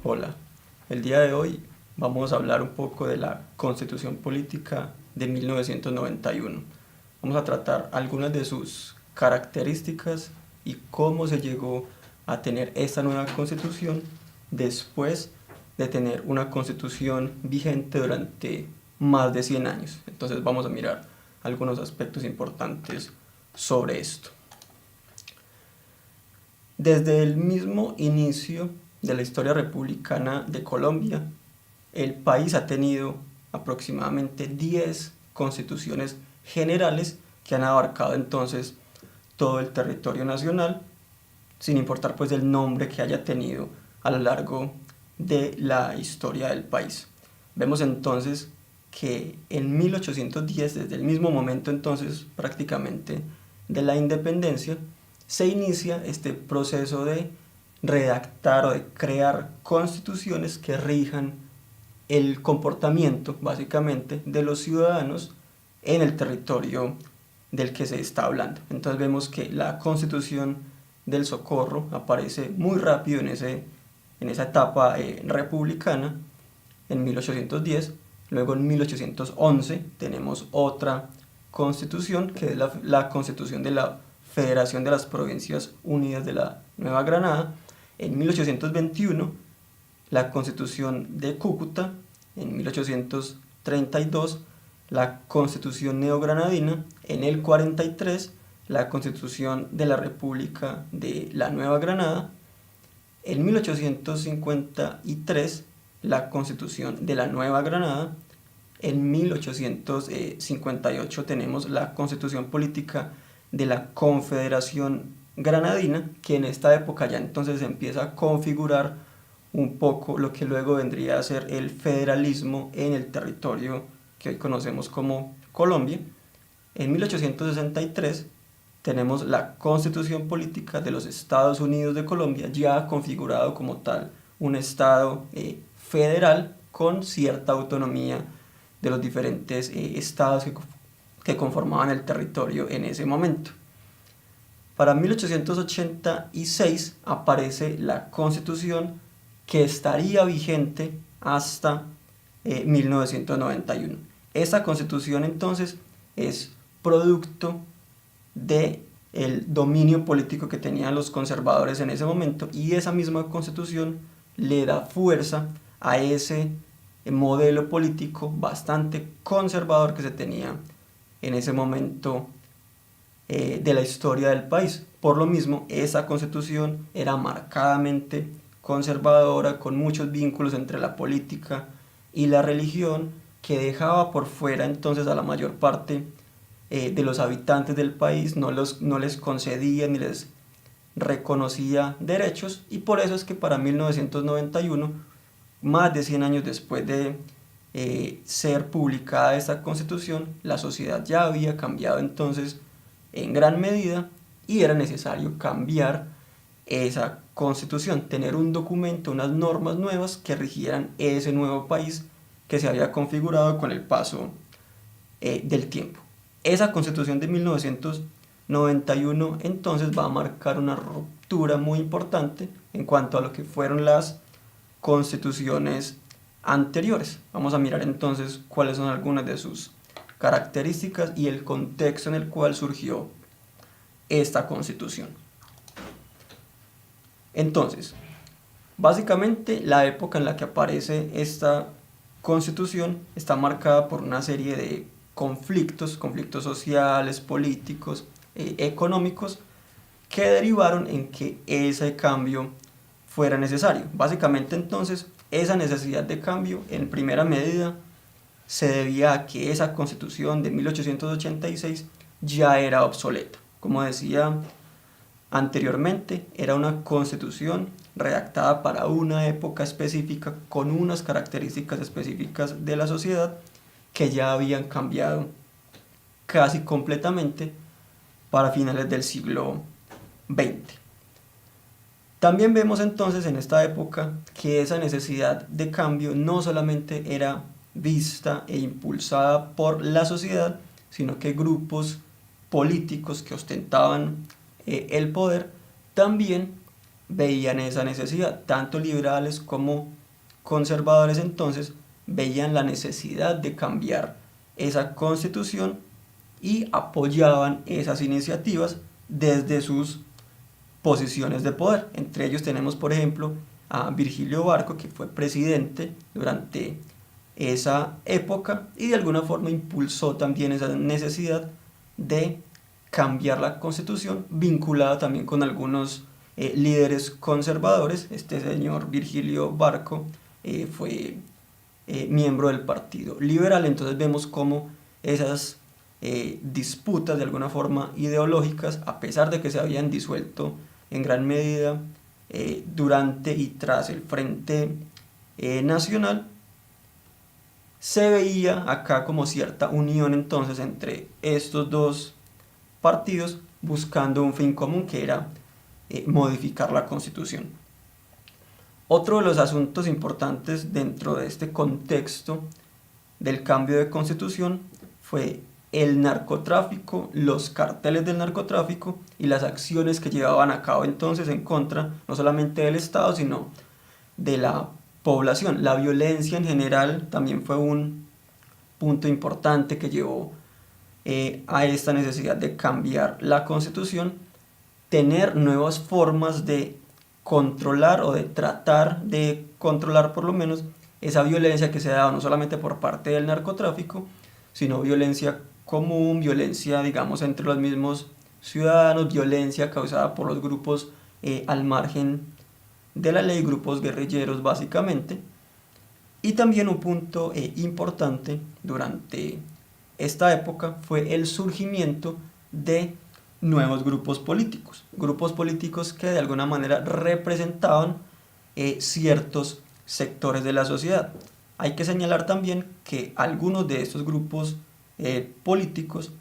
Hola, el día de hoy vamos a hablar un poco de la Constitución Política de 1991. Vamos a tratar algunas de sus características y cómo se llegó a tener esta nueva Constitución después de tener una Constitución vigente durante más de 100 años. Entonces vamos a mirar algunos aspectos importantes sobre esto. Desde el mismo inicio de la historia republicana de Colombia, el país ha tenido aproximadamente 10 constituciones generales que han abarcado entonces todo el territorio nacional, sin importar pues el nombre que haya tenido a lo largo de la historia del país. Vemos entonces que en 1810, desde el mismo momento entonces prácticamente de la independencia, se inicia este proceso de redactar o de crear constituciones que rijan el comportamiento básicamente de los ciudadanos en el territorio del que se está hablando. Entonces vemos que la Constitución del Socorro aparece muy rápido en esa etapa republicana en 1810. Luego en 1811 tenemos otra constitución que es la Constitución de la Federación de las Provincias Unidas de la Nueva Granada. En 1821 la Constitución de Cúcuta. En 1832 la Constitución Neogranadina. En el 43 la Constitución de la República de la Nueva Granada. En 1853 la Constitución de la Nueva Granada. En 1858 tenemos la Constitución Política de la Confederación Granadina, que en esta época ya entonces empieza a configurar un poco lo que luego vendría a ser el federalismo en el territorio que hoy conocemos como Colombia. En 1863 tenemos la Constitución Política de los Estados Unidos de Colombia, ya configurado como tal un estado federal con cierta autonomía de los diferentes estados que conformaban el territorio en ese momento. Para 1886 aparece la Constitución que estaría vigente hasta 1991. Esta Constitución entonces es producto del dominio político que tenían los conservadores en ese momento, y esa misma Constitución le da fuerza a ese modelo político bastante conservador que se tenía en ese momento de la historia del país. Por lo mismo, esa Constitución era marcadamente conservadora, con muchos vínculos entre la política y la religión, que dejaba por fuera entonces a la mayor parte de los habitantes del país, no les concedía ni les reconocía derechos, y por eso es que para 1991, más de 100 años después de ser publicada esta Constitución, la sociedad ya había cambiado entonces en gran medida y era necesario cambiar esa Constitución, tener un documento, unas normas nuevas que rigieran ese nuevo país que se había configurado con el paso del tiempo. Esa Constitución de 1991 entonces va a marcar una ruptura muy importante en cuanto a lo que fueron las constituciones anteriores. Vamos a mirar entonces cuáles son algunas de sus características y el contexto en el cual surgió esta constitución. Entonces, básicamente la época en la que aparece esta constitución está marcada por una serie de conflictos sociales, políticos, económicos, que derivaron en que ese cambio fuera necesario. Básicamente entonces esa necesidad de cambio en primera medida se debía a que esa Constitución de 1886 ya era obsoleta. Como decía anteriormente, era una Constitución redactada para una época específica, con unas características específicas de la sociedad que ya habían cambiado casi completamente para finales del siglo XX. También vemos entonces en esta época que esa necesidad de cambio no solamente era vista e impulsada por la sociedad, sino que grupos políticos que ostentaban el poder también veían esa necesidad, tanto liberales como conservadores entonces veían la necesidad de cambiar esa constitución y apoyaban esas iniciativas desde sus posiciones de poder. Entre ellos tenemos, por ejemplo, a Virgilio Barco, que fue presidente durante esa época y de alguna forma impulsó también esa necesidad de cambiar la constitución, vinculada también con algunos líderes conservadores. Este señor Virgilio Barco fue miembro del Partido Liberal. Entonces vemos cómo esas disputas de alguna forma ideológicas, a pesar de que se habían disuelto en gran medida durante y tras el Frente Nacional, se veía acá como cierta unión entonces entre estos dos partidos buscando un fin común, que era modificar la Constitución. Otro de los asuntos importantes dentro de este contexto del cambio de Constitución fue el narcotráfico, los carteles del narcotráfico y las acciones que llevaban a cabo entonces en contra no solamente del Estado, sino de la población. La violencia en general también fue un punto importante que llevó a esta necesidad de cambiar la Constitución, tener nuevas formas de controlar o de tratar de controlar por lo menos esa violencia que se daba no solamente por parte del narcotráfico, sino violencia común, violencia digamos entre los mismos ciudadanos, violencia causada por los grupos al margen de la ley, grupos guerrilleros básicamente. Y también un punto importante durante esta época fue el surgimiento de nuevos grupos políticos que de alguna manera representaban ciertos sectores de la sociedad. Hay que señalar también que algunos de estos grupos políticos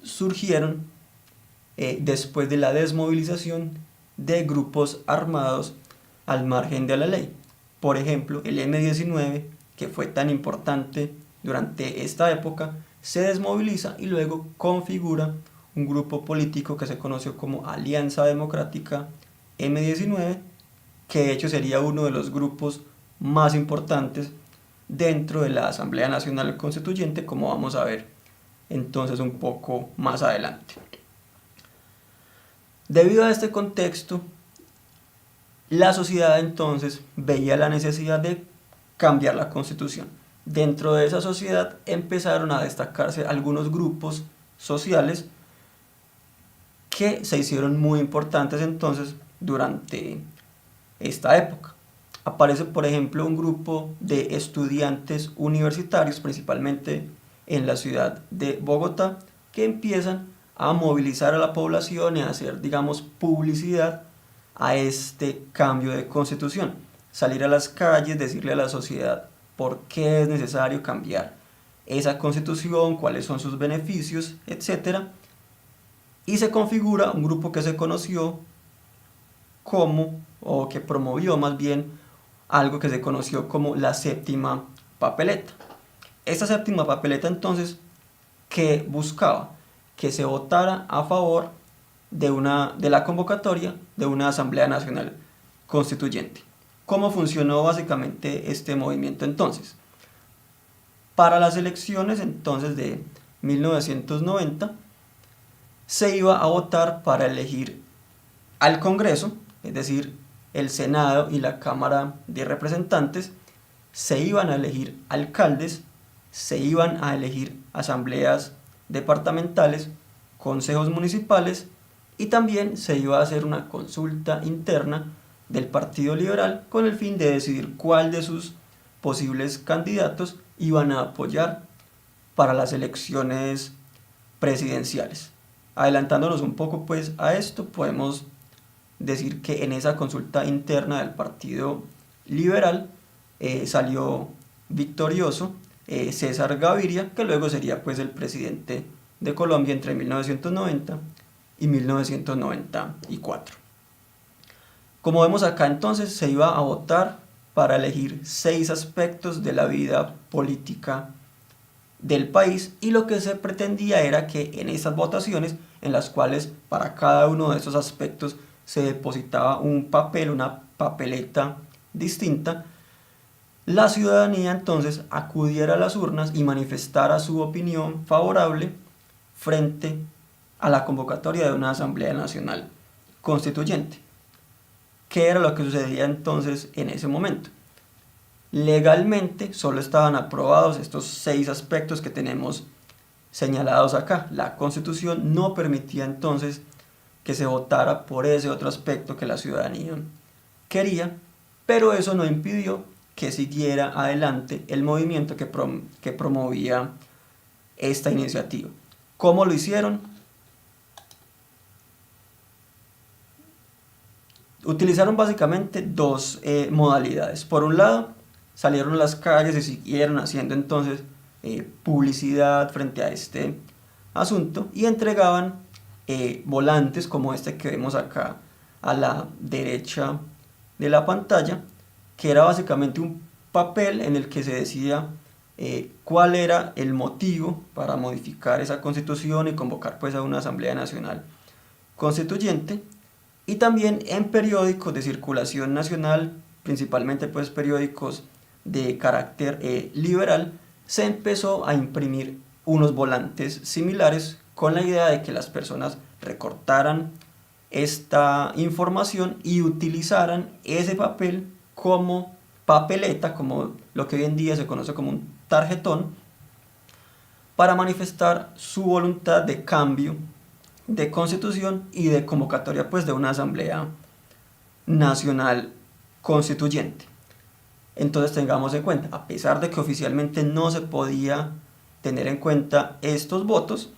surgieron después de la desmovilización de grupos armados al margen de la ley. Por ejemplo, el M-19, que fue tan importante durante esta época, se desmoviliza y luego configura un grupo político que se conoció como Alianza Democrática M-19, que de hecho sería uno de los grupos más importantes dentro de la Asamblea Nacional Constituyente, como vamos a ver entonces un poco más adelante. Debido a este contexto, la sociedad entonces veía la necesidad de cambiar la Constitución. Dentro de esa sociedad empezaron a destacarse algunos grupos sociales que se hicieron muy importantes entonces durante esta época. Aparece, por ejemplo, un grupo de estudiantes universitarios, principalmente en la ciudad de Bogotá, que empiezan a movilizar a la población y a hacer, digamos, publicidad a este cambio de constitución. Salir a las calles, decirle a la sociedad por qué es necesario cambiar esa constitución, cuáles son sus beneficios, etc. Y se configura un grupo que se conoció como, o que promovió más bien, algo que se conoció como la séptima papeleta. Esta séptima papeleta entonces, que buscaba que se votara a favor de la convocatoria de una Asamblea Nacional Constituyente. ¿Cómo funcionó básicamente este movimiento entonces? Para las elecciones entonces de 1990 se iba a votar para elegir al Congreso, es decir, el Senado y la Cámara de Representantes, se iban a elegir alcaldes, se iban a elegir asambleas departamentales, consejos municipales, y también se iba a hacer una consulta interna del Partido Liberal con el fin de decidir cuál de sus posibles candidatos iban a apoyar para las elecciones presidenciales. Adelantándonos un poco pues a esto, podemos decir que en esa consulta interna del Partido Liberal salió victorioso César Gaviria, que luego sería pues el presidente de Colombia entre 1990 y 1994. Como vemos acá entonces, se iba a votar para elegir 6 aspectos de la vida política del país, y lo que se pretendía era que en esas votaciones, en las cuales para cada uno de esos aspectos se depositaba un papel, una papeleta distinta, la ciudadanía entonces acudiera a las urnas y manifestara su opinión favorable frente a la convocatoria de una Asamblea Nacional Constituyente. ¿Qué era lo que sucedía entonces en ese momento? Legalmente solo estaban aprobados estos 6 aspectos que tenemos señalados acá. La Constitución no permitía entonces que se votara por ese otro aspecto que la ciudadanía quería, pero eso no impidió que siguiera adelante el movimiento que promovía esta iniciativa. ¿Cómo lo hicieron? Utilizaron básicamente 2 modalidades. Por un lado, salieron a las calles y siguieron haciendo entonces publicidad frente a este asunto y entregaban volantes como este que vemos acá a la derecha de la pantalla, que era básicamente un papel en el que se decía cuál era el motivo para modificar esa constitución y convocar pues a una Asamblea Nacional Constituyente. Y también en periódicos de circulación nacional, principalmente pues periódicos de carácter liberal, se empezó a imprimir unos volantes similares con la idea de que las personas recortaran esta información y utilizaran ese papel como papeleta, como lo que hoy en día se conoce como un tarjetón, para manifestar su voluntad de cambio de constitución y de convocatoria pues de una Asamblea Nacional Constituyente. Entonces tengamos en cuenta, a pesar de que oficialmente no se podía tener en cuenta estos votos,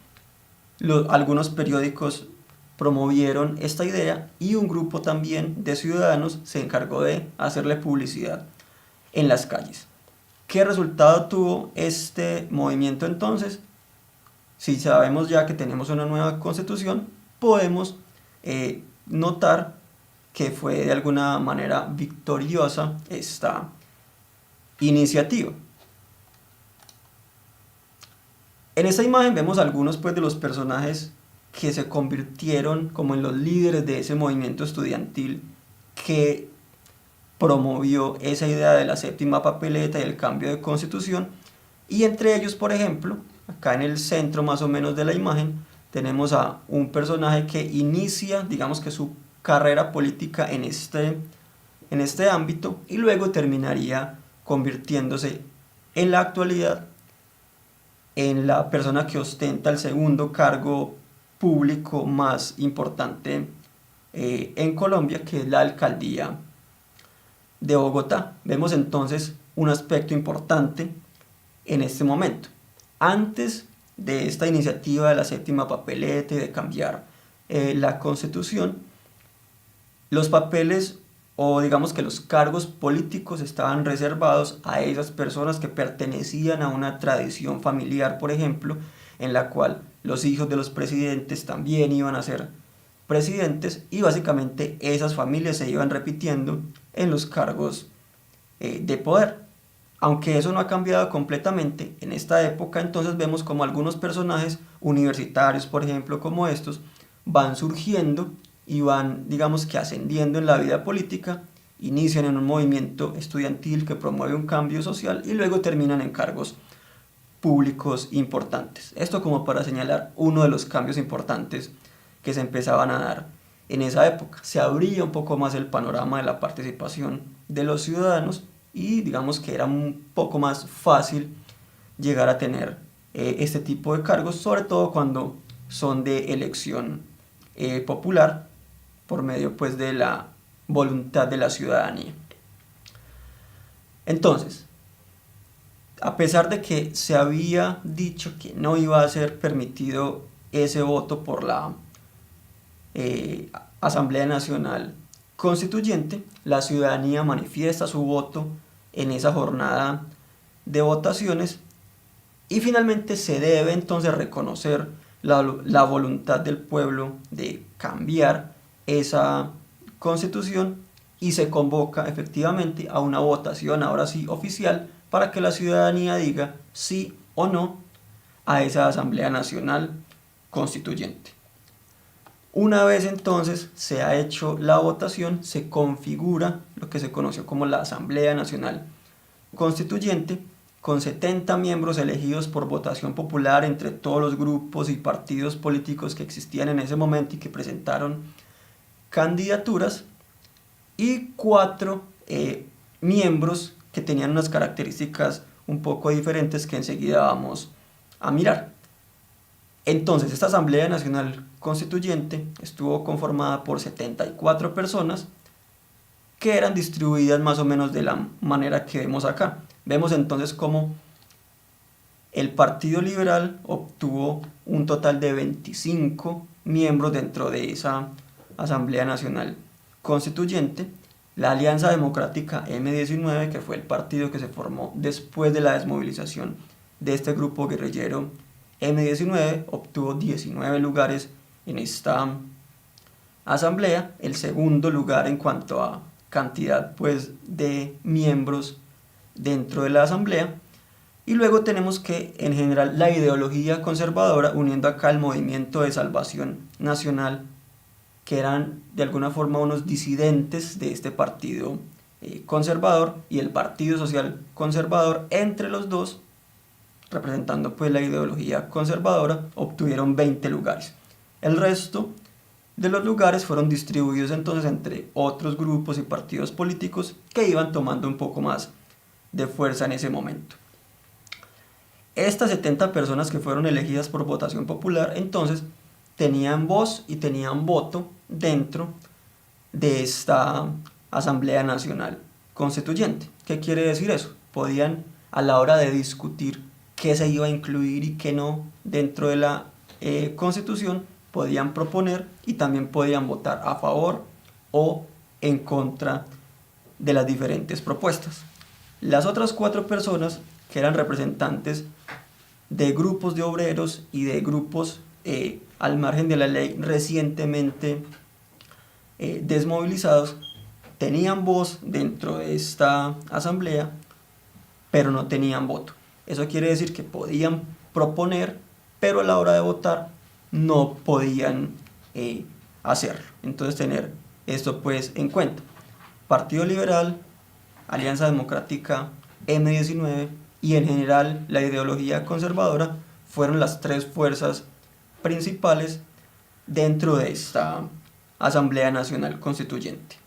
algunos periódicos promovieron esta idea y un grupo también de ciudadanos se encargó de hacerle publicidad en las calles. ¿Qué resultado tuvo este movimiento entonces? Si sabemos ya que tenemos una nueva constitución, podemos notar que fue de alguna manera victoriosa esta iniciativa. En esta imagen vemos algunos pues, de los personajes que se convirtieron como en los líderes de ese movimiento estudiantil que promovió esa idea de la séptima papeleta y el cambio de constitución, y entre ellos, por ejemplo, acá en el centro más o menos de la imagen, tenemos a un personaje que inicia, digamos que su carrera política en este ámbito y luego terminaría convirtiéndose en la actualidad en la persona que ostenta el segundo cargo público más importante en Colombia, que es la alcaldía de Bogotá. Vemos entonces un aspecto importante en este momento. Antes de esta iniciativa de la séptima papeleta y de cambiar la constitución, los papeles o digamos que los cargos políticos estaban reservados a esas personas que pertenecían a una tradición familiar, por ejemplo, en la cual los hijos de los presidentes también iban a ser presidentes y básicamente esas familias se iban repitiendo en los cargos de poder. Aunque eso no ha cambiado completamente en esta época, entonces vemos como algunos personajes universitarios, por ejemplo, como estos, van surgiendo y van, digamos que ascendiendo en la vida política, inician en un movimiento estudiantil que promueve un cambio social y luego terminan en cargos públicos importantes. Esto como para señalar uno de los cambios importantes que se empezaban a dar en esa época. Se abría un poco más el panorama de la participación de los ciudadanos y digamos que era un poco más fácil llegar a tener este tipo de cargos, sobre todo cuando son de elección popular por medio pues de la voluntad de la ciudadanía. Entonces, a pesar de que se había dicho que no iba a ser permitido ese voto por la Asamblea Nacional Constituyente, la ciudadanía manifiesta su voto en esa jornada de votaciones y finalmente se debe entonces reconocer la voluntad del pueblo de cambiar esa constitución y se convoca efectivamente a una votación, ahora sí oficial, para que la ciudadanía diga sí o no a esa Asamblea Nacional Constituyente. Una vez entonces se ha hecho la votación, se configura lo que se conoció como la Asamblea Nacional Constituyente, con 70 miembros elegidos por votación popular entre todos los grupos y partidos políticos que existían en ese momento y que presentaron candidaturas, y 4 miembros que tenían unas características un poco diferentes que enseguida vamos a mirar. Entonces, esta Asamblea Nacional Constituyente estuvo conformada por 74 personas que eran distribuidas más o menos de la manera que vemos acá. Vemos entonces cómo el Partido Liberal obtuvo un total de 25 miembros dentro de esa Asamblea Nacional Constituyente. La Alianza Democrática M19, que fue el partido que se formó después de la desmovilización de este grupo guerrillero M19, obtuvo 19 lugares en esta asamblea, el segundo lugar en cuanto a cantidad pues de miembros dentro de la asamblea. Y luego tenemos que en general la ideología conservadora, uniendo acá el Movimiento de Salvación Nacional, que eran de alguna forma unos disidentes de este partido conservador, y el Partido Social Conservador, entre los dos, representando pues la ideología conservadora, obtuvieron 20 lugares. El resto de los lugares fueron distribuidos entonces entre otros grupos y partidos políticos que iban tomando un poco más de fuerza en ese momento. Estas 70 personas que fueron elegidas por votación popular entonces tenían voz y tenían voto dentro de esta Asamblea Nacional Constituyente. ¿Qué quiere decir eso? Podían, a la hora de discutir qué se iba a incluir y qué no dentro de la Constitución, podían proponer y también podían votar a favor o en contra de las diferentes propuestas. Las otras 4 personas, que eran representantes de grupos de obreros y de grupos al margen de la ley recientemente desmovilizados, tenían voz dentro de esta asamblea, pero no tenían voto. Eso quiere decir que podían proponer, pero a la hora de votar no podían hacerlo. Entonces tener esto pues en cuenta. Partido Liberal, Alianza Democrática, M19 y en general la ideología conservadora fueron las 3 fuerzas principales dentro de esta Asamblea Nacional Constituyente.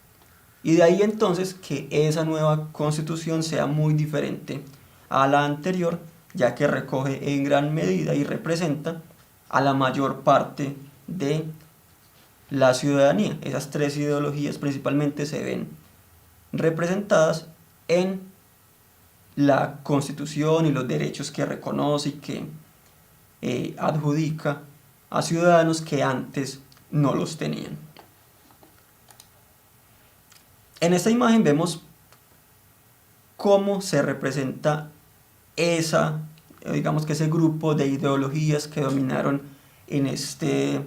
Y de ahí entonces que esa nueva constitución sea muy diferente a la anterior, ya que recoge en gran medida y representa a la mayor parte de la ciudadanía. Esas 3 ideologías principalmente se ven representadas en la Constitución y los derechos que reconoce y que adjudica a ciudadanos que antes no los tenían. En esta imagen vemos cómo se representa digamos que ese grupo de ideologías que dominaron en este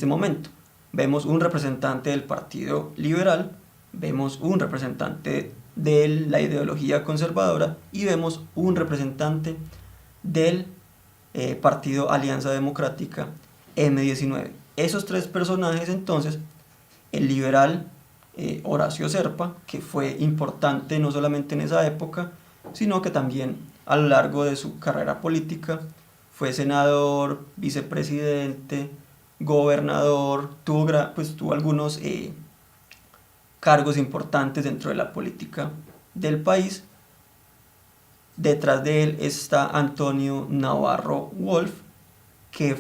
momento. Vemos un representante del Partido Liberal, vemos un representante de la ideología conservadora y vemos un representante del Partido Alianza Democrática M19. Esos 3 personajes entonces, el liberal Horacio Serpa, que fue importante no solamente en esa época, sino que también a lo largo de su carrera política fue senador, vicepresidente, gobernador, tuvo algunos cargos importantes dentro de la política del país. Detrás de él está Antonio Navarro Wolf, que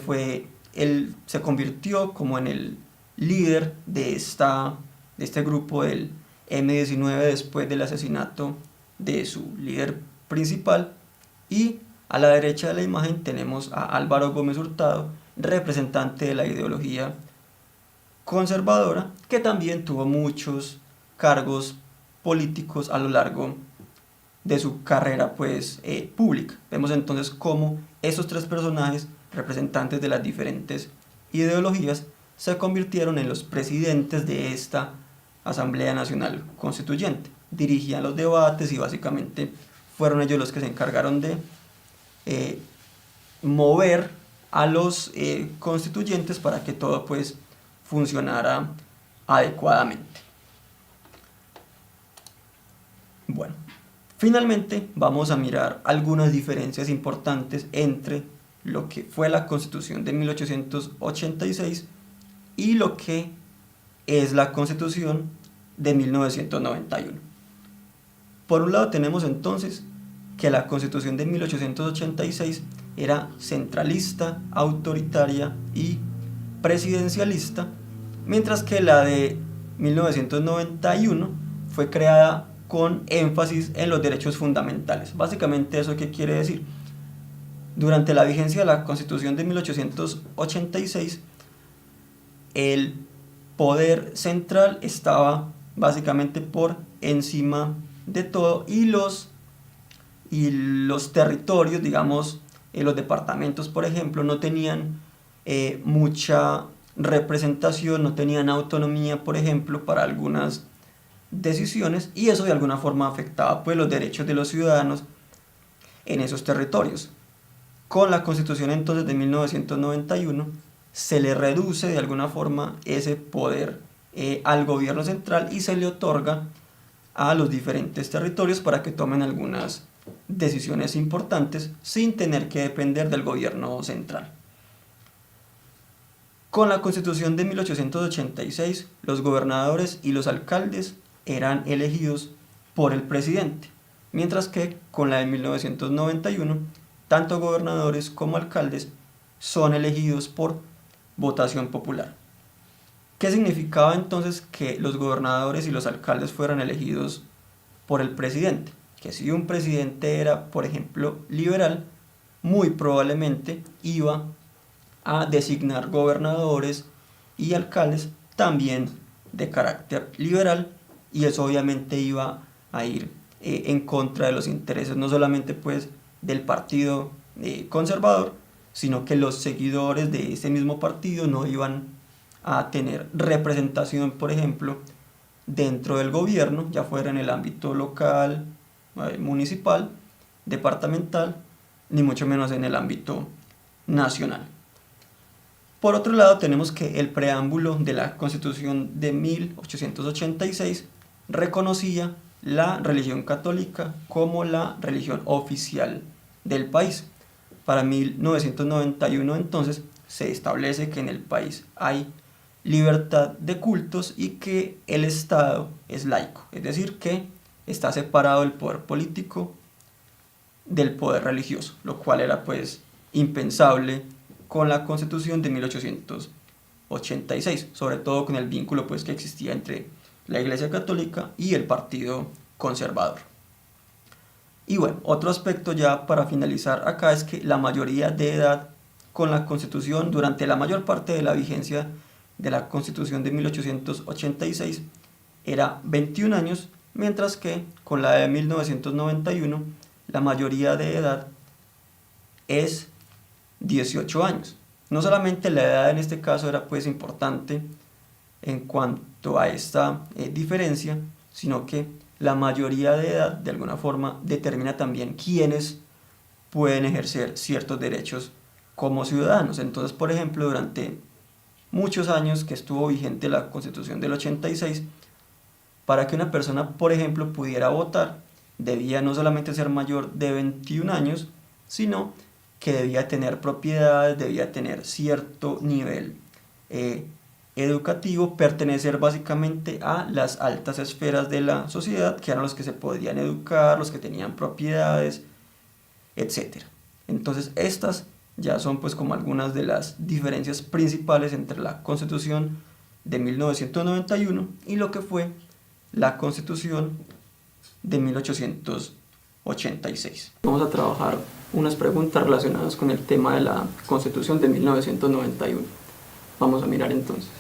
se convirtió como en el líder de este grupo del M19 después del asesinato de su líder principal. Y a la derecha de la imagen tenemos a Álvaro Gómez Hurtado, representante de la ideología conservadora, que también tuvo muchos cargos políticos a lo largo de su carrera pues pública. Vemos entonces cómo esos 3 personajes, representantes de las diferentes ideologías, se convirtieron en los presidentes de esta Asamblea Nacional Constituyente. Dirigían los debates y básicamente fueron ellos los que se encargaron de mover a los constituyentes para que todo pues funcionara adecuadamente. Bueno, finalmente vamos a mirar algunas diferencias importantes entre lo que fue la Constitución de 1886 y lo que es la Constitución de 1991. Por un lado tenemos entonces que la Constitución de 1886 era centralista, autoritaria y presidencialista, mientras que la de 1991 fue creada con énfasis en los derechos fundamentales. Básicamente, ¿eso qué quiere decir? Durante la vigencia de la Constitución de 1886, el poder central estaba básicamente por encima de todo, y los territorios, digamos, los departamentos, por ejemplo, no tenían mucha representación, no tenían autonomía, por ejemplo, para algunas decisiones, y eso de alguna forma afectaba pues los derechos de los ciudadanos en esos territorios. Con la Constitución entonces de 1991 se le reduce de alguna forma ese poder al gobierno central y se le otorga a los diferentes territorios para que tomen algunas decisiones importantes sin tener que depender del gobierno central. Con la Constitución de 1886, los gobernadores y los alcaldes eran elegidos por el presidente, mientras que con la de 1991, tanto gobernadores como alcaldes son elegidos por votación popular. ¿Qué significaba entonces que los gobernadores y los alcaldes fueran elegidos por el presidente? Que si un presidente era, por ejemplo, liberal, muy probablemente iba a designar gobernadores y alcaldes también de carácter liberal, y eso obviamente iba a ir en contra de los intereses no solamente pues del partido conservador, sino que los seguidores de ese mismo partido no iban a tener representación, por ejemplo, dentro del gobierno, ya fuera en el ámbito local, municipal, departamental, ni mucho menos en el ámbito nacional. Por otro lado, tenemos que el preámbulo de la Constitución de 1886 reconocía la religión católica como la religión oficial del país. Para 1991 entonces se establece que en el país hay libertad de cultos y que el Estado es laico, es decir, que está separado el poder político del poder religioso, lo cual era pues impensable con la Constitución de 1886, sobre todo con el vínculo pues que existía entre la Iglesia Católica y el Partido Conservador. Y bueno, otro aspecto ya para finalizar acá es que la mayoría de edad con la Constitución durante la mayor parte de la vigencia de la Constitución de 1886 era 21 años, mientras que con la de 1991 la mayoría de edad es 18 años. No solamente la edad en este caso era pues importante en cuanto a esta diferencia, sino que la mayoría de edad de alguna forma determina también quiénes pueden ejercer ciertos derechos como ciudadanos. Entonces, por ejemplo, durante muchos años que estuvo vigente la Constitución del 86, para que una persona, por ejemplo, pudiera votar, debía no solamente ser mayor de 21 años, sino que debía tener propiedades, debía tener cierto nivel educativo, pertenecer básicamente a las altas esferas de la sociedad, que eran los que se podían educar, los que tenían propiedades, etc. Entonces estas ya son pues como algunas de las diferencias principales entre la Constitución de 1991 y lo que fue la Constitución de 1886. Vamos a trabajar unas preguntas relacionadas con el tema de la Constitución de 1991. Vamos a mirar entonces.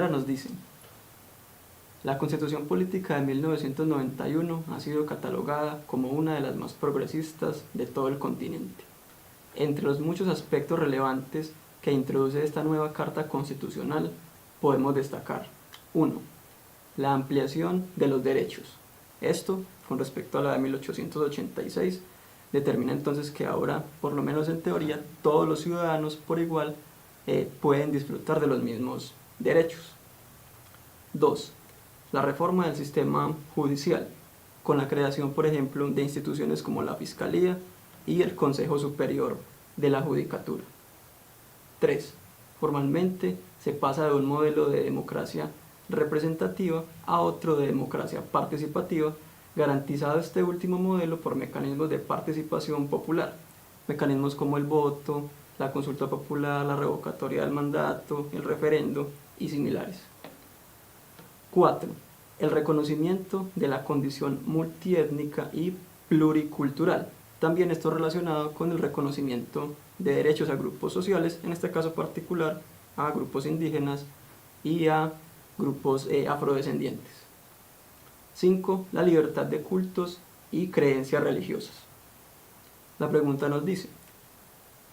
primera nos dice: la Constitución Política de 1991 ha sido catalogada como una de las más progresistas de todo el continente. Entre los muchos aspectos relevantes que introduce esta nueva Carta Constitucional, podemos destacar: 1. La ampliación de los derechos. Esto, con respecto a la de 1886, determina entonces que ahora, por lo menos en teoría, todos los ciudadanos por igual pueden disfrutar de los mismos derechos. 2. La reforma del sistema judicial, con la creación, por ejemplo, de instituciones como la Fiscalía y el Consejo Superior de la Judicatura. 3. Formalmente se pasa de un modelo de democracia representativa a otro de democracia participativa, garantizado este último modelo por mecanismos de participación popular, mecanismos como el voto, la consulta popular, la revocatoria del mandato, el referendo y similares. 4. El reconocimiento de la condición multiétnica y pluricultural. También esto relacionado con el reconocimiento de derechos a grupos sociales, en este caso particular a grupos indígenas y a grupos afrodescendientes. 5. La libertad de cultos y creencias religiosas. La pregunta nos dice: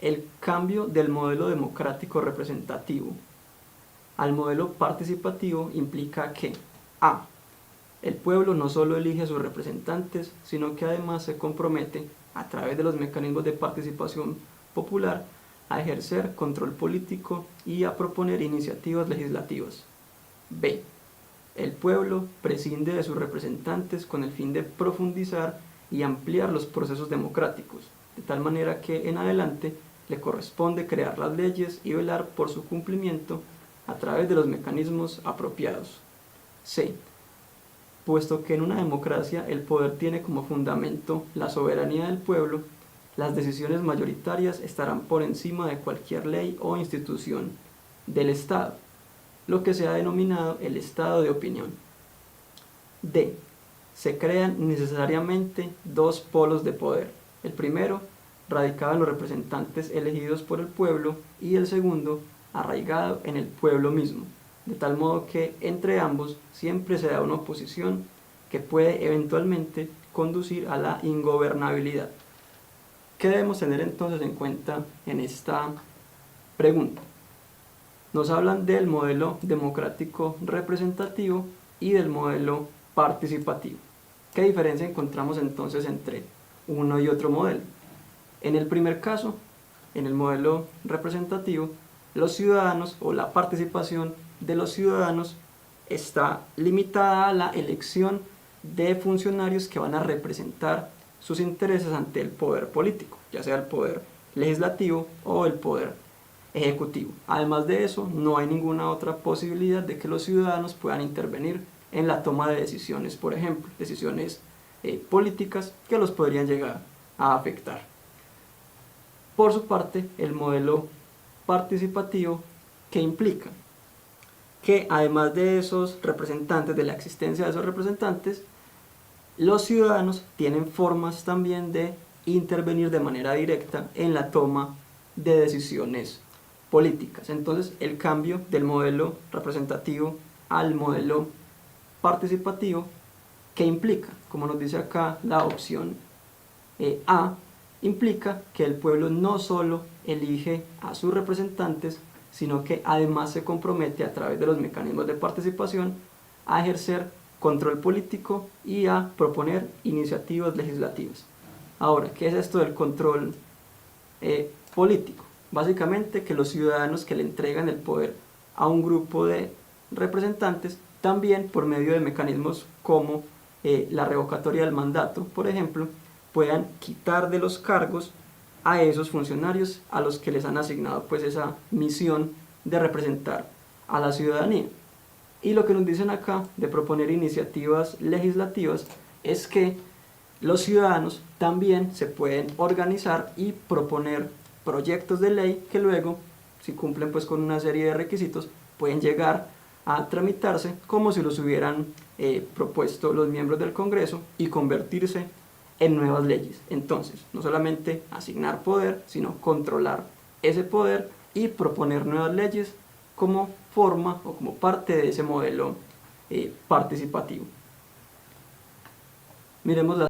el cambio del modelo democrático representativo al modelo participativo implica que a. El pueblo no solo elige a sus representantes, sino que además se compromete, a través de los mecanismos de participación popular, a ejercer control político y a proponer iniciativas legislativas. B. El pueblo prescinde de sus representantes con el fin de profundizar y ampliar los procesos democráticos, de tal manera que en adelante le corresponde crear las leyes y velar por su cumplimiento a través de los mecanismos apropiados. C. Puesto que en una democracia el poder tiene como fundamento la soberanía del pueblo, las decisiones mayoritarias estarán por encima de cualquier ley o institución del Estado, lo que se ha denominado el estado de opinión. D. Se crean necesariamente dos polos de poder. El primero, radicado en los representantes elegidos por el pueblo, y el segundo, arraigado en el pueblo mismo, de tal modo que entre ambos siempre se da una oposición que puede eventualmente conducir a la ingobernabilidad. ¿Qué debemos tener entonces en cuenta en esta pregunta? Nos hablan del modelo democrático representativo y del modelo participativo. ¿Qué diferencia encontramos entonces entre uno y otro modelo? En el primer caso, en el modelo representativo, los ciudadanos o la participación de los ciudadanos está limitada a la elección de funcionarios que van a representar sus intereses ante el poder político, ya sea el poder legislativo o el poder ejecutivo. Además de eso, no hay ninguna otra posibilidad de que los ciudadanos puedan intervenir en la toma de decisiones, por ejemplo, decisiones políticas que los podrían llegar a afectar. Por su parte, el modelo participativo, ¿qué implica? Que además de esos representantes, de la existencia de esos representantes, los ciudadanos tienen formas también de intervenir de manera directa en la toma de decisiones políticas. Entonces, el cambio del modelo representativo al modelo participativo, ¿qué implica? Como nos dice acá la opción A, implica que el pueblo no solo elige a sus representantes, sino que además se compromete a través de los mecanismos de participación a ejercer control político y a proponer iniciativas legislativas. Ahora, ¿qué es esto del control político? Básicamente que los ciudadanos que le entregan el poder a un grupo de representantes, también por medio de mecanismos como la revocatoria del mandato, por ejemplo, puedan quitar de los cargos a esos funcionarios a los que les han asignado pues esa misión de representar a la ciudadanía. Y lo que nos dicen acá de proponer iniciativas legislativas es que los ciudadanos también se pueden organizar y proponer proyectos de ley que luego, si cumplen pues con una serie de requisitos, pueden llegar a tramitarse como si los hubieran propuesto los miembros del Congreso y convertirse en nuevas leyes. Entonces, no solamente asignar poder, sino controlar ese poder y proponer nuevas leyes como forma o como parte de ese modelo participativo. Miremos la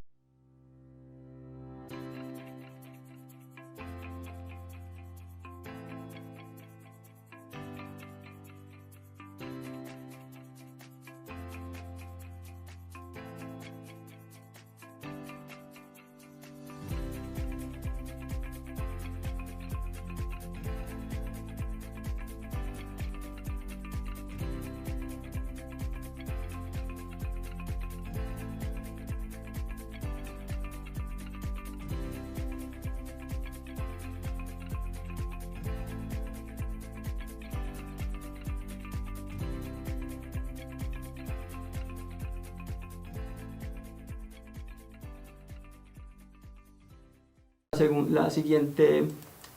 la siguiente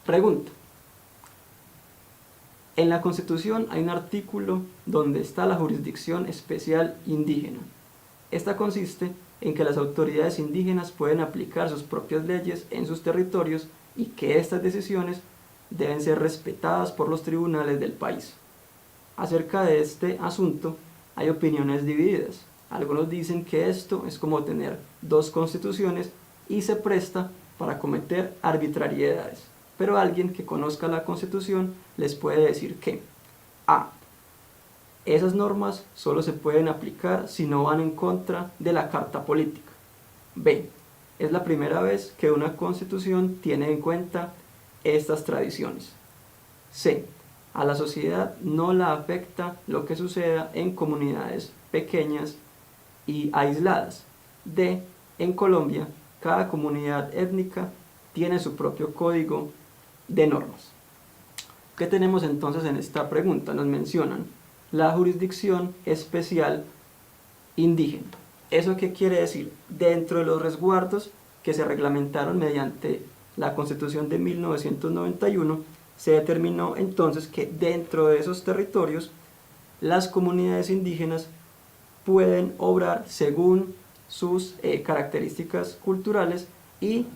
pregunta. En la Constitución hay un artículo donde está la jurisdicción especial indígena. Esta consiste en que las autoridades indígenas pueden aplicar sus propias leyes en sus territorios y que estas decisiones deben ser respetadas por los tribunales del país. Acerca de este asunto hay opiniones divididas. Algunos dicen que esto es como tener dos constituciones y se presta para cometer arbitrariedades, pero alguien que conozca la Constitución les puede decir que a. Esas normas solo se pueden aplicar si no van en contra de la Carta Política. B. Es la primera vez que una Constitución tiene en cuenta estas tradiciones. C. A la sociedad no la afecta lo que suceda en comunidades pequeñas y aisladas. D. En Colombia, cada comunidad étnica tiene su propio código de normas. ¿Qué tenemos entonces en esta pregunta? Nos mencionan la jurisdicción especial indígena. ¿Eso qué quiere decir? Dentro de los resguardos que se reglamentaron mediante la Constitución de 1991, se determinó entonces que dentro de esos territorios las comunidades indígenas pueden obrar según sus características culturales y,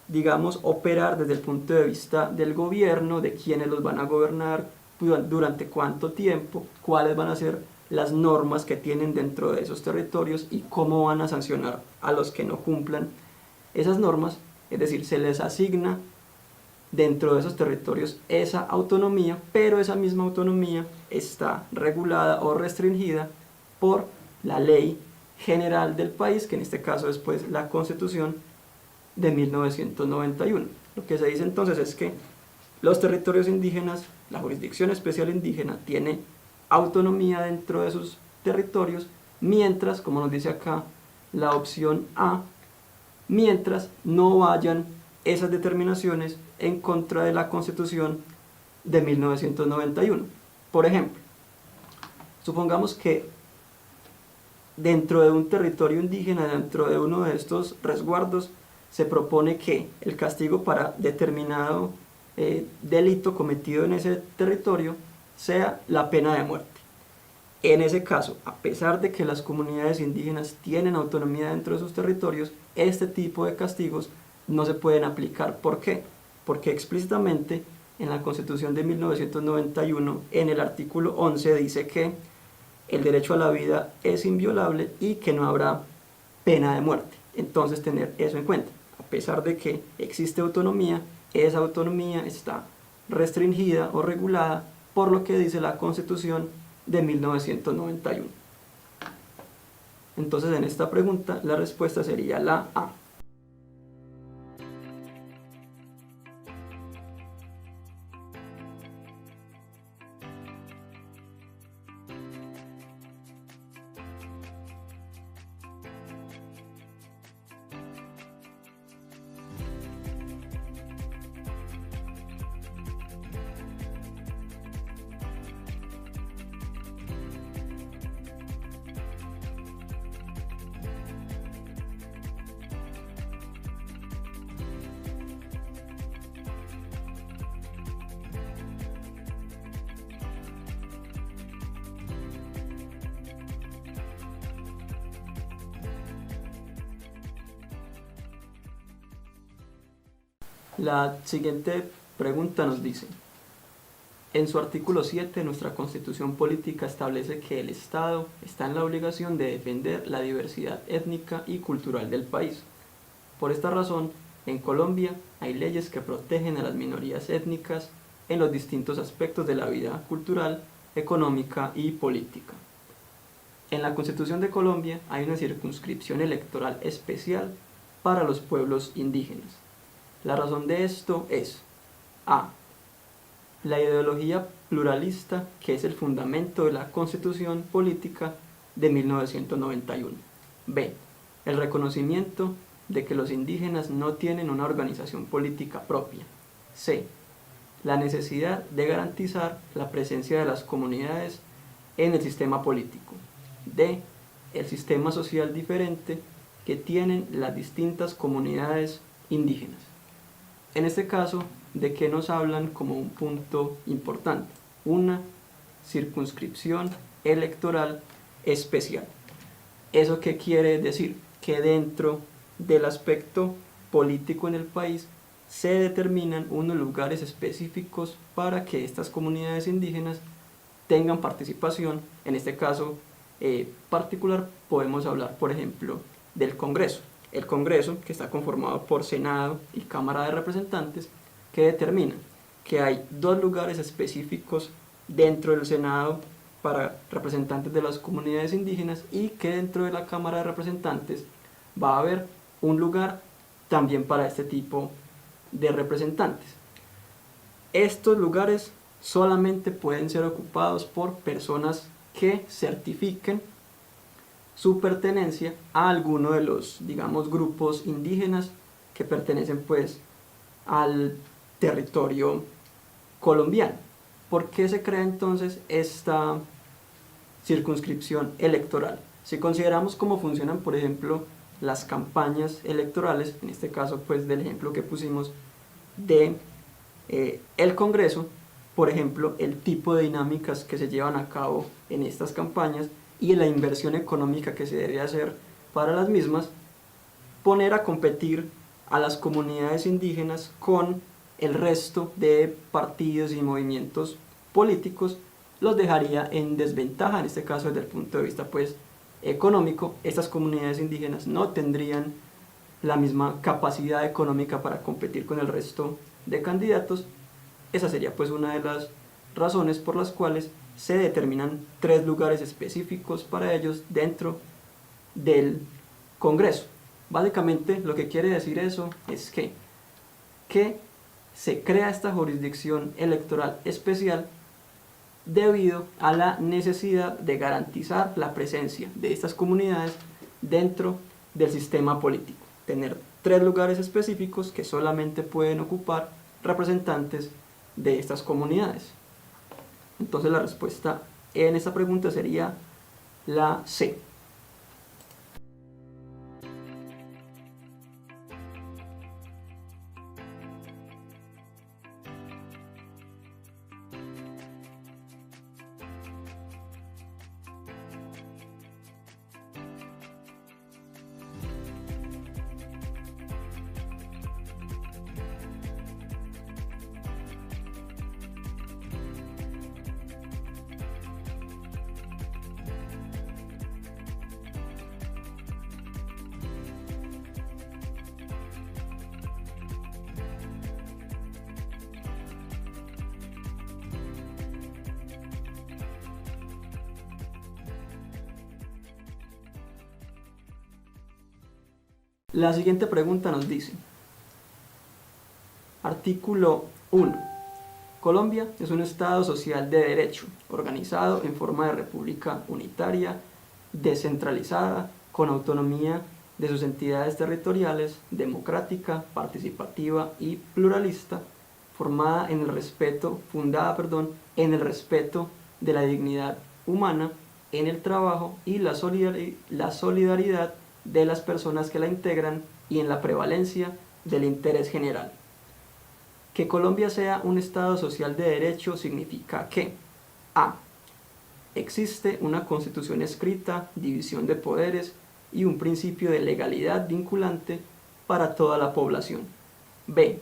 digamos, operar desde el punto de vista del gobierno, de quiénes los van a gobernar, durante cuánto tiempo, cuáles van a ser las normas que tienen dentro de esos territorios y cómo van a sancionar a los que no cumplan esas normas. Es decir, se les asigna dentro de esos territorios esa autonomía, pero esa misma autonomía está regulada o restringida por la ley general del país, que en este caso es pues la Constitución de 1991. Lo que se dice entonces es que los territorios indígenas, la jurisdicción especial indígena, tiene autonomía dentro de sus territorios, mientras, como nos dice acá la opción A, mientras no vayan esas determinaciones en contra de la Constitución de 1991. Por ejemplo, supongamos que dentro de un territorio indígena, dentro de uno de estos resguardos, se propone que el castigo para determinado delito cometido en ese territorio sea la pena de muerte. En ese caso, a pesar de que las comunidades indígenas tienen autonomía dentro de sus territorios, este tipo de castigos no se pueden aplicar. ¿Por qué? Porque explícitamente en la Constitución de 1991, en el artículo 11, dice que el derecho a la vida es inviolable y que no habrá pena de muerte. Entonces, tener eso en cuenta. A pesar de que existe autonomía, esa autonomía está restringida o regulada por lo que dice la Constitución de 1991. Entonces, en esta pregunta, la respuesta sería la A. La siguiente pregunta nos dice: En su artículo 7, nuestra Constitución Política establece que el Estado está en la obligación de defender la diversidad étnica y cultural del país. Por esta razón, en Colombia hay leyes que protegen a las minorías étnicas en los distintos aspectos de la vida cultural, económica y política. En la Constitución de Colombia hay una circunscripción electoral especial para los pueblos indígenas. La razón de esto es: a. La ideología pluralista, que es el fundamento de la Constitución Política de 1991. B. El reconocimiento de que los indígenas no tienen una organización política propia. C. La necesidad de garantizar la presencia de las comunidades en el sistema político. D. El sistema social diferente que tienen las distintas comunidades indígenas. En este caso, ¿de qué nos hablan como un punto importante? Una circunscripción electoral especial. ¿Eso qué quiere decir? Que dentro del aspecto político en el país se determinan unos lugares específicos para que estas comunidades indígenas tengan participación. En este caso particular podemos hablar, por ejemplo, del Congreso. El Congreso, que está conformado por Senado y Cámara de Representantes, que determina que hay dos lugares específicos dentro del Senado para representantes de las comunidades indígenas, y que dentro de la Cámara de Representantes va a haber un lugar también para este tipo de representantes. Estos lugares solamente pueden ser ocupados por personas que certifiquen su pertenencia a alguno de los, digamos, grupos indígenas que pertenecen pues al territorio colombiano. ¿Por qué se crea entonces esta circunscripción electoral? Si consideramos cómo funcionan, por ejemplo, las campañas electorales, en este caso pues del ejemplo que pusimos de el Congreso, por ejemplo, el tipo de dinámicas que se llevan a cabo en estas campañas y la inversión económica que se debe hacer para las mismas, poner a competir a las comunidades indígenas con el resto de partidos y movimientos políticos los dejaría en desventaja, en este caso desde el punto de vista pues económico. Estas comunidades indígenas no tendrían la misma capacidad económica para competir con el resto de candidatos. Esa sería pues una de las razones por las cuales se determinan 3 lugares específicos para ellos dentro del Congreso. Básicamente lo que quiere decir eso es que se crea esta jurisdicción electoral especial debido a la necesidad de garantizar la presencia de estas comunidades dentro del sistema político. Tener 3 lugares específicos que solamente pueden ocupar representantes de estas comunidades. Entonces la respuesta en esta pregunta sería la C. La siguiente pregunta nos dice: artículo 1. Colombia es un Estado social de derecho, organizado en forma de república unitaria, descentralizada, con autonomía de sus entidades territoriales, democrática, participativa y pluralista, fundada en el respeto de la dignidad humana, en el trabajo y la solidaridad de las personas que la integran, y en la prevalencia del interés general. Que Colombia sea un Estado social de derecho significa que: a. Existe una constitución escrita, división de poderes y un principio de legalidad vinculante para toda la población. B.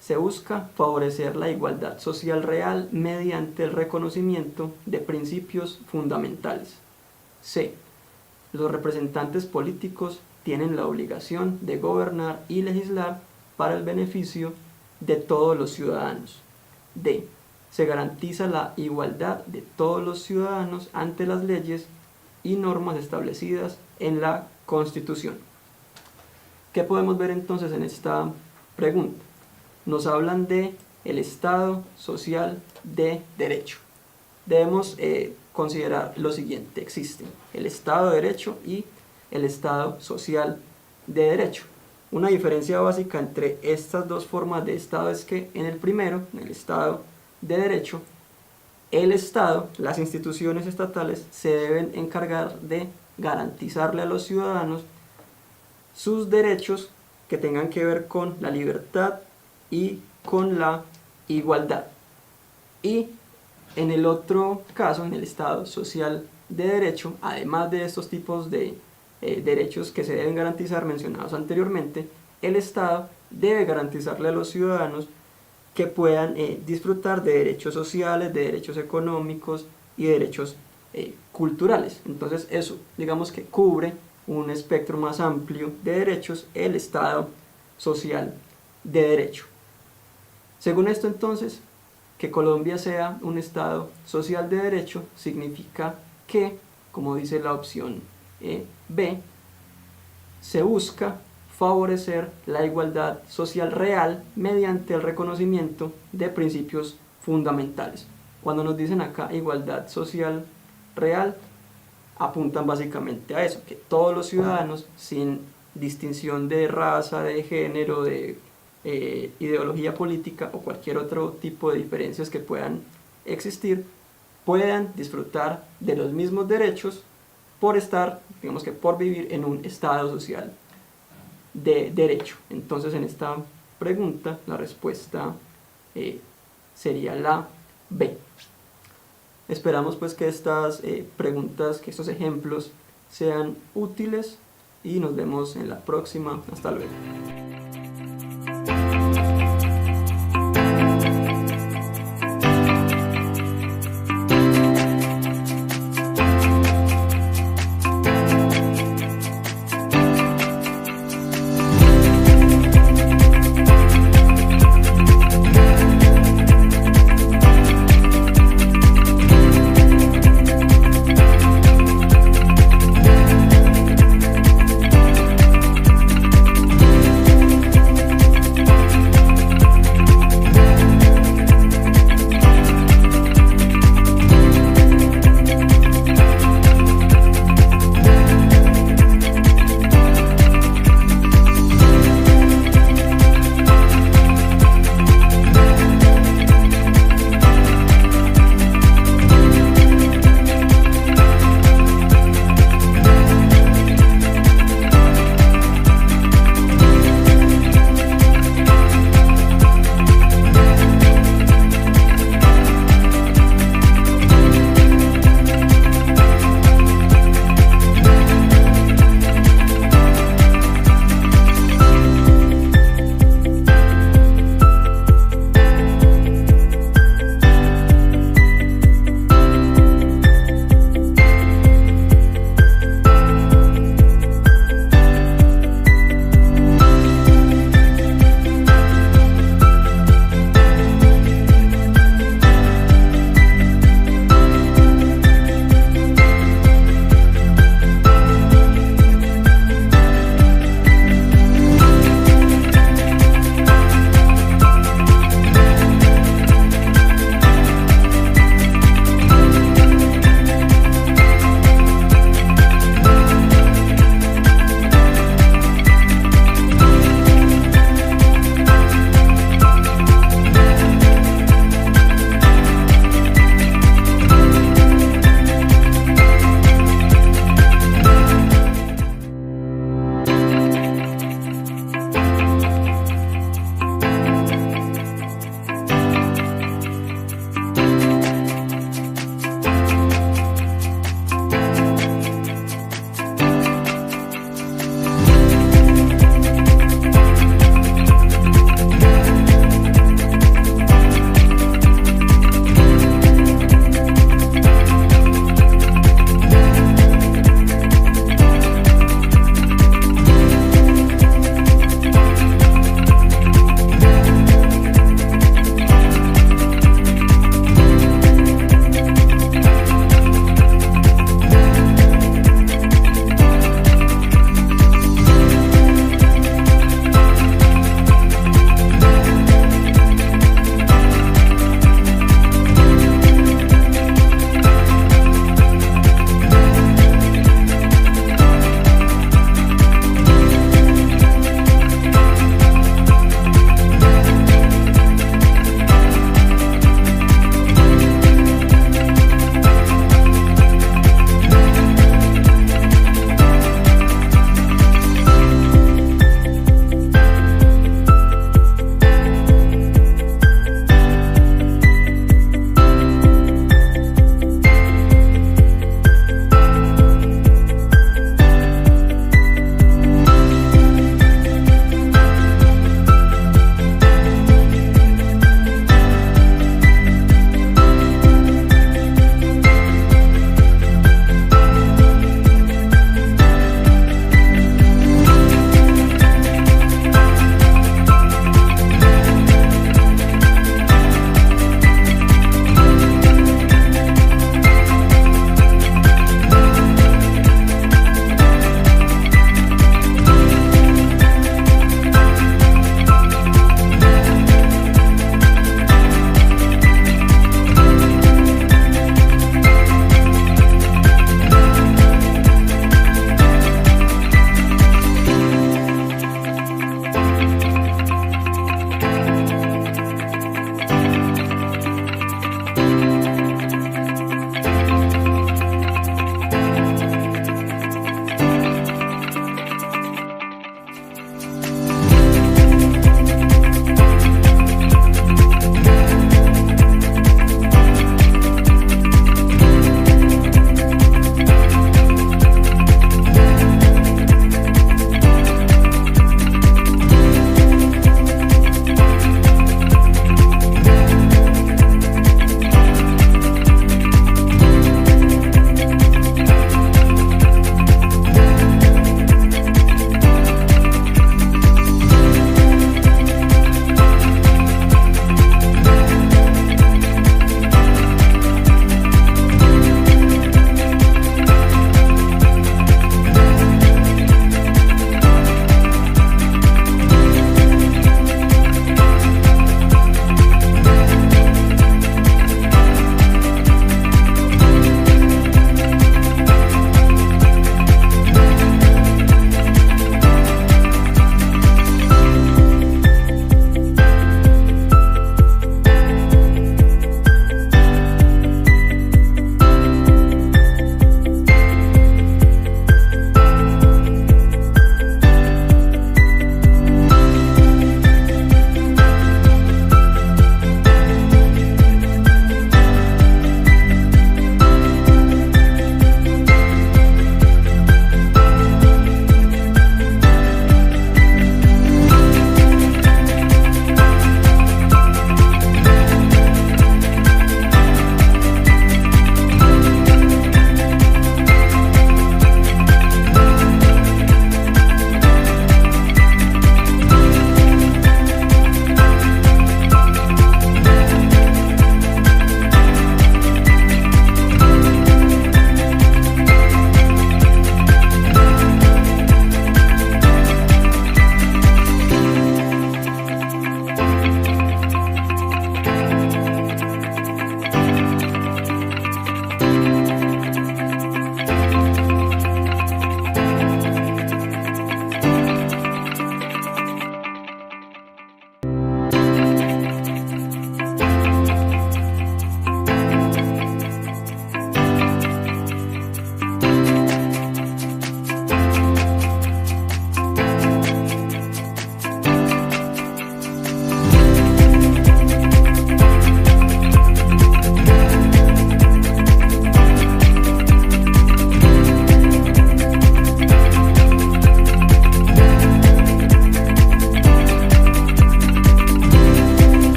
se busca favorecer la igualdad social real mediante el reconocimiento de principios fundamentales. C. Los representantes políticos tienen la obligación de gobernar y legislar para el beneficio de todos los ciudadanos. D. Se garantiza la igualdad de todos los ciudadanos ante las leyes y normas establecidas en la Constitución. ¿Qué podemos ver entonces en esta pregunta? Nos hablan de el Estado social de derecho. Debemos considerar lo siguiente: existen el Estado de derecho y el Estado social de derecho. Una diferencia básica entre estas dos formas de Estado es que en el primero, en el Estado de derecho, el Estado, las instituciones estatales se deben encargar de garantizarle a los ciudadanos sus derechos que tengan que ver con la libertad y con la igualdad. Y en el otro caso, en el Estado social de derecho, además de estos tipos de derechos que se deben garantizar mencionados anteriormente, el Estado debe garantizarle a los ciudadanos que puedan disfrutar de derechos sociales, de derechos económicos y de derechos culturales. Entonces eso, digamos que cubre un espectro más amplio de derechos, el Estado social de derecho. Según esto entonces, que Colombia sea un Estado social de derecho significa que, como dice la opción B, se busca favorecer la igualdad social real mediante el reconocimiento de principios fundamentales. Cuando nos dicen acá igualdad social real, apuntan básicamente a eso, que todos los ciudadanos, sin distinción de raza, de género, de ideología política o cualquier otro tipo de diferencias que puedan existir, puedan disfrutar de los mismos derechos por estar, digamos que por vivir en un estado social de derecho. Entonces en esta pregunta la respuesta sería la B. Esperamos pues que estas preguntas, que estos ejemplos sean útiles y nos vemos en la próxima. Hasta luego.